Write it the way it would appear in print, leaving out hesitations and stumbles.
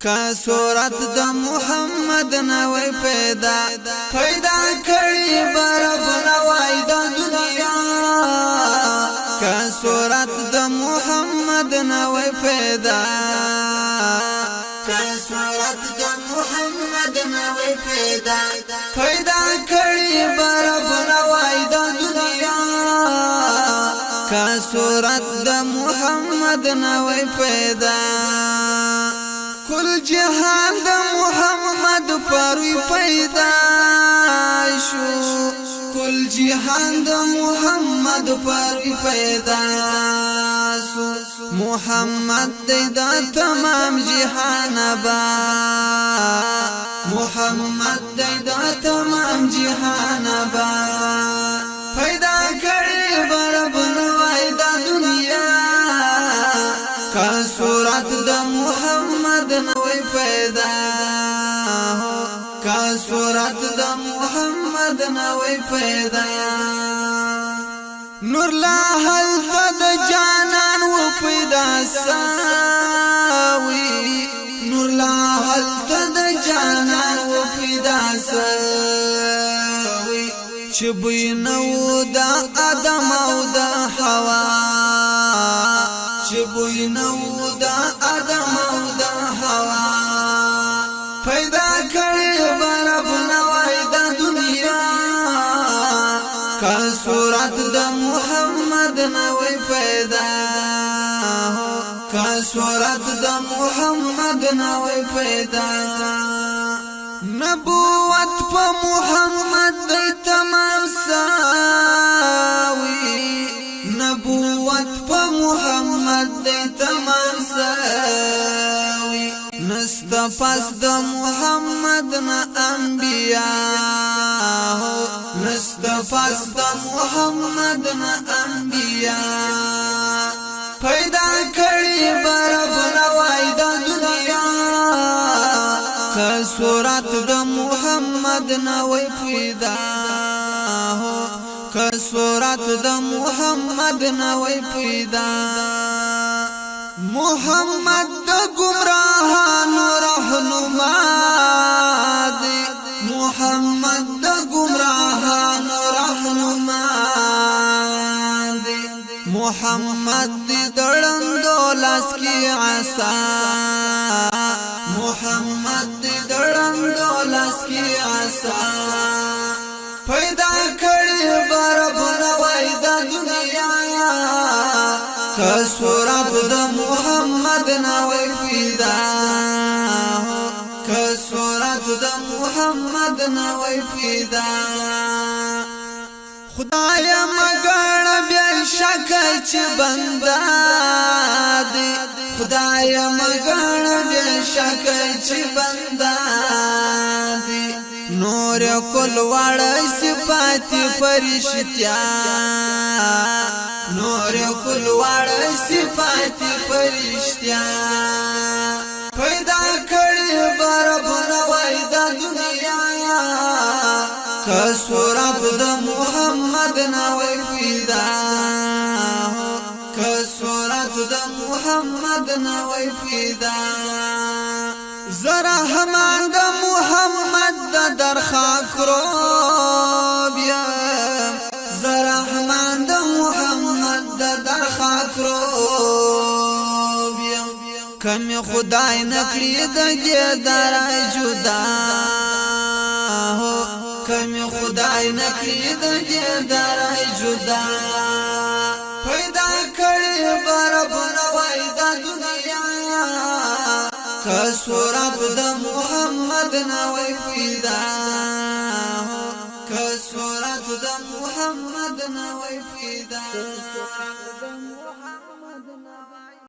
کا صورت د محمد نوی پیدا کړي برب نوای د دنیا کا صورت د محمد نوی پیدا کا صورت د محمد نوی پیدا کړي برب نوای د دنیا کا صورت د محمد نوی پیدا کل جهان د محمد فاروی پیدا شو کل جهان د محمد فاروی پیدا شو محمد د تمام جهان با محمد د تمام جهان با پیدا کړي برب نوای د دنیا کا صورت د محمد نوی پیدا کا صورت د محمد نوی پیدا نور لا حل د جانان و پیدا ساوي نور لا حل د جانان و پیدا ساوي چې بینو د ادم او د حوا چې بینو د ادم او د حوا پیدا کړي برب نوای د دنیا کا صورت د محمد نوی پیدا کا صورت د محمد نوی پیدا نبوت په محمد د تمام ساوي نبوت په محمد د تمام ساوي نستا پس د محمد نا انبیاء نستا پس د محمد نا انبیاء پیدا کړي برب نوای د دنیا کا صورت د محمد نوی پیدا کا صورت د محمد نوی پیدا محمد د گمراهانو رهنما دی محمد د گمراهانو رهنما دی محمد د دړندو لاس کی عصا محمد د دړندو لاس کی عصا پیدا کړي برب نوای د دنیا کا صورت د محمد نوی پیدا کا صورت د محمد نوی پیدا خدای مګړ بیا شک چې بندا دی خدای مګړ بیا شک چې بندا دی نور کل وړ صفات فرشتیا نور کل وړ صفات فرشتیا پیدا کړي برب نوای د دنیا کا صورت د محمد نوی پیدا کا صورت د محمد نوی پیدا زرحمان د محمد د درخا کرو بیا زرحمان د محمد د درخا کرو بیا کم خدای نکړي د دې در جدا کم خدای نکړي د دې در جدا پیدا کړي برب نوای د دنیا کا صورت د محمد نوی پیدا کا صورت د محمد نوی پیدا